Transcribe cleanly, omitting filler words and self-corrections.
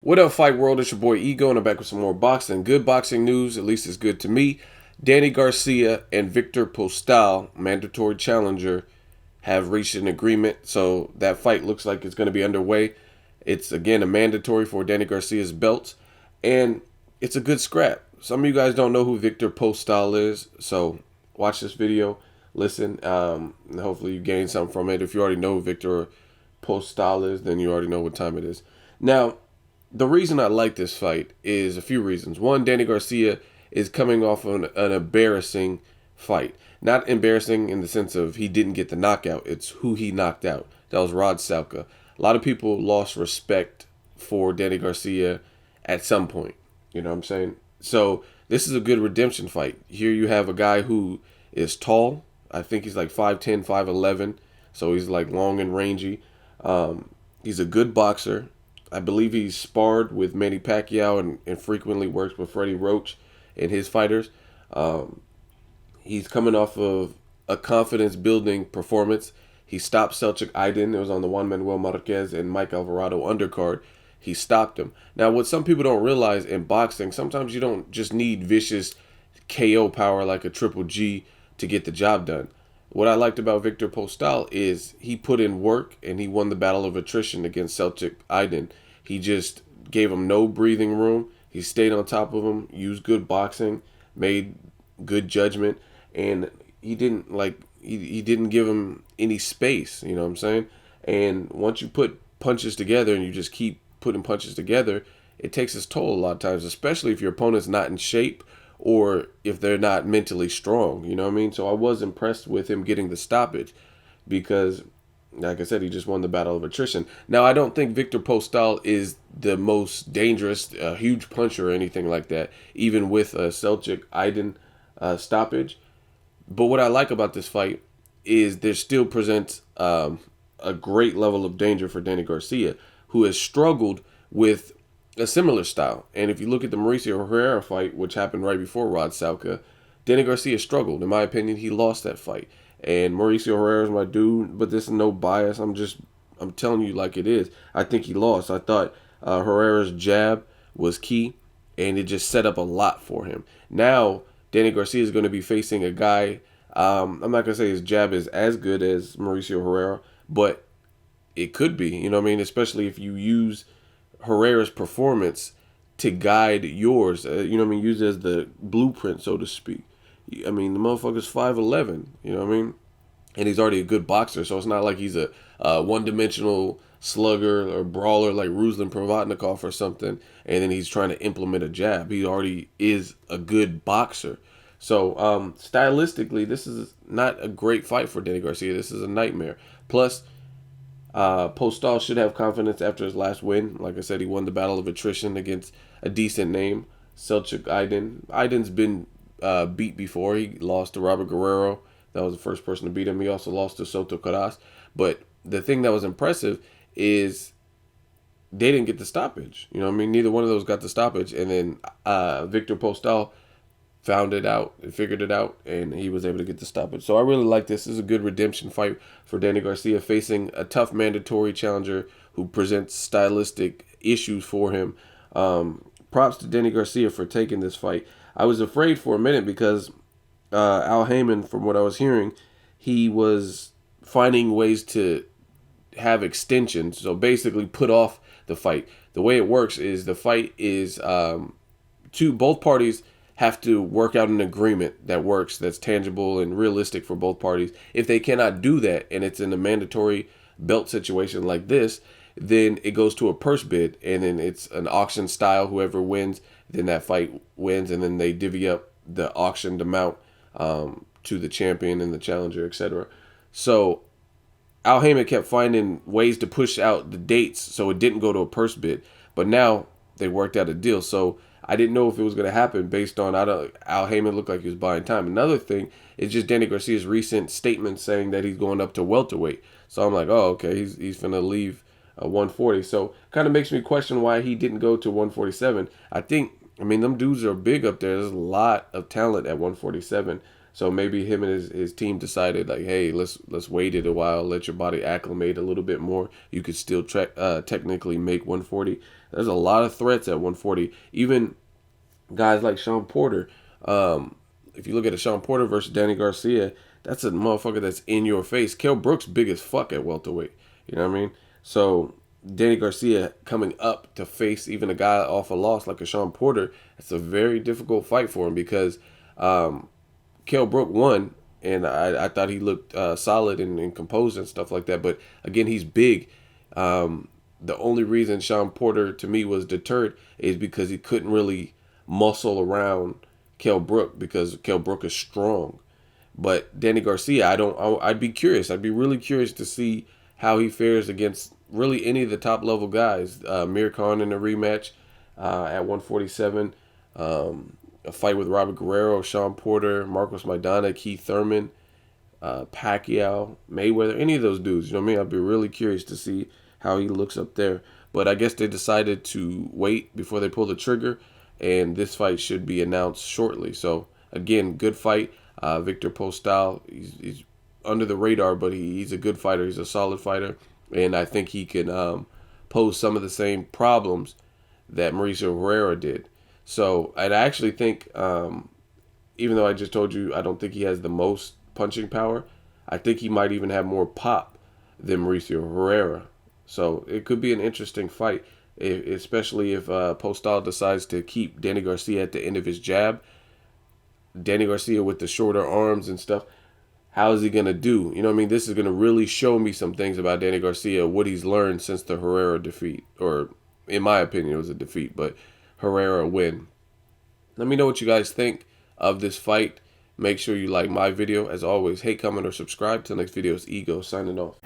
What up, Fight World? It's your boy Ego, and I'm back with some more boxing. Good boxing news, at least it's good to me. Danny Garcia and Viktor Postol, Mandatory Challenger, have reached an agreement, so that fight looks like it's going to be underway. It's, again, a mandatory for Danny Garcia's belt, and it's a good scrap. Some of you guys don't know who Viktor Postol is, so watch this video, listen, and hopefully you gain something from it. If you already know who Viktor Postol is, then you already know what time it is. Now, the reason I like this fight is a few reasons. One, Danny Garcia is coming off an embarrassing fight. Not embarrassing in the sense of he didn't get the knockout. It's who he knocked out. That was Selchuk. A lot of people lost respect for Danny Garcia at some point. You know what I'm saying? So this is a good redemption fight. Here you have a guy who is tall. I think he's like 5'10", 5'11". So he's like long and rangy. He's a good boxer. I believe he's sparred with Manny Pacquiao and frequently works with Freddie Roach and his fighters. He's coming off of a confidence-building performance. He stopped Selchuk Aydin. It was on the Juan Manuel Marquez and Mike Alvarado undercard. He stopped him. Now, what some people don't realize in boxing, sometimes you don't just need vicious KO power like a Triple G to get the job done. What I liked about Viktor Postol is he put in work and he won the battle of attrition against Selchuk Aydin. He just gave him no breathing room. He stayed on top of him, used good boxing, made good judgment, and he didn't he didn't give him any space, you know what I'm saying? And once you put punches together and you just keep putting punches together, it takes its toll a lot of times, especially if your opponent's not in shape or if they're not mentally strong, you know what I mean? So I was impressed with him getting the stoppage because, like I said, he just won the battle of attrition. Now, I don't think Viktor Postol is the most dangerous, huge puncher or anything like that, even with a Selchuk Aydin stoppage. But what I like about this fight is there still presents a great level of danger for Danny Garcia, who has struggled with a similar style. And if you look at the Mauricio Herrera fight, which happened right before Selchuk, Danny Garcia struggled. In my opinion, he lost that fight. And Mauricio Herrera is my dude, but this is no bias. I'm telling you like it is. I think he lost. I thought Herrera's jab was key, and it just set up a lot for him. Now, Danny Garcia is going to be facing a guy, I'm not going to say his jab is as good as Mauricio Herrera, but it could be, you know what I mean? Especially if you use Herrera's performance to guide yours, you know what I mean? Use it as the blueprint, so to speak. I mean, the motherfucker's 5'11", you know what I mean? And he's already a good boxer, so it's not like he's a one-dimensional slugger or brawler like Ruslan Provodnikov or something, and then he's trying to implement a jab. He already is a good boxer. So, stylistically, this is not a great fight for Danny Garcia. This is a nightmare. Plus, Postol should have confidence after his last win. Like I said, he won the battle of attrition against a decent name, Selchuk Aydin. Aydin's been beat before. He lost to Robert Guerrero. That was the first person to beat him. He also lost to Soto Caras. But the thing that was impressive is they didn't get the stoppage. You know what I mean? Neither one of those got the stoppage. And then Viktor Postol found it out and figured it out, and he was able to get the stoppage. So I really like this. This is a good redemption fight for Danny Garcia, facing a tough mandatory challenger who presents stylistic issues for him. Props to Danny Garcia for taking this fight. I was afraid for a minute because Al Heyman, from what I was hearing, he was finding ways to have extensions, so basically put off the fight. The way it works is the fight is both parties have to work out an agreement that works, that's tangible and realistic for both parties. If they cannot do that, and it's in a mandatory belt situation like this, then it goes to a purse bid, and then it's an auction style. Whoever wins, then that fight wins, and then they divvy up the auctioned amount to the champion and the challenger, etc. So Al Heyman kept finding ways to push out the dates so it didn't go to a purse bid, but now they worked out a deal. So I didn't know if it was going to happen based on Al Heyman looked like he was buying time. Another thing is just Danny Garcia's recent statement saying that he's going up to welterweight. So I'm like, oh, okay, he's going to leave 140. So kind of makes me question why he didn't go to 147. I mean, them dudes are big up there. There's a lot of talent at 147. So maybe him and his team decided like, hey, let's wait it a while, let your body acclimate a little bit more. You could still technically make 140. There's a lot of threats at 140. Even guys like Sean Porter. If you look at a Sean Porter versus Danny Garcia, that's a motherfucker that's in your face. Kell Brook's big as fuck at welterweight. You know what I mean? So Danny Garcia coming up to face even a guy off a loss like a Sean Porter, it's a very difficult fight for him because Kell Brook won, and I thought he looked solid and composed and stuff like that. But again, he's big. The only reason Sean Porter to me was deterred is because he couldn't really muscle around Kell Brook because Kell Brook is strong. But Danny Garcia, I'd be curious. I'd be really curious to see how he fares against really any of the top level guys. Mir Khan in a rematch at 147. A fight with Robert Guerrero, Sean Porter, Marcos Maidana, Keith Thurman, Pacquiao, Mayweather, any of those dudes. You know what I mean? I'd be really curious to see how he looks up there. But I guess they decided to wait before they pull the trigger, and this fight should be announced shortly. So again, good fight. Viktor Postol, he's under the radar, but he's a good fighter. He's a solid fighter, and I think he can pose some of the same problems that Mauricio Herrera did. So I actually think, even though I just told you I don't think he has the most punching power, I think he might even have more pop than Mauricio Herrera. So it could be an interesting fight, especially if Postol decides to keep Danny Garcia at the end of his jab. Danny Garcia with the shorter arms and stuff, how is he going to do? You know what I mean? This is going to really show me some things about Danny Garcia, what he's learned since the Herrera defeat. Or, in my opinion, it was a defeat, but Herrera win. Let me know what you guys think of this fight. Make sure you like my video. As always, hate, comment, or subscribe. Till next video, it's Ego signing off.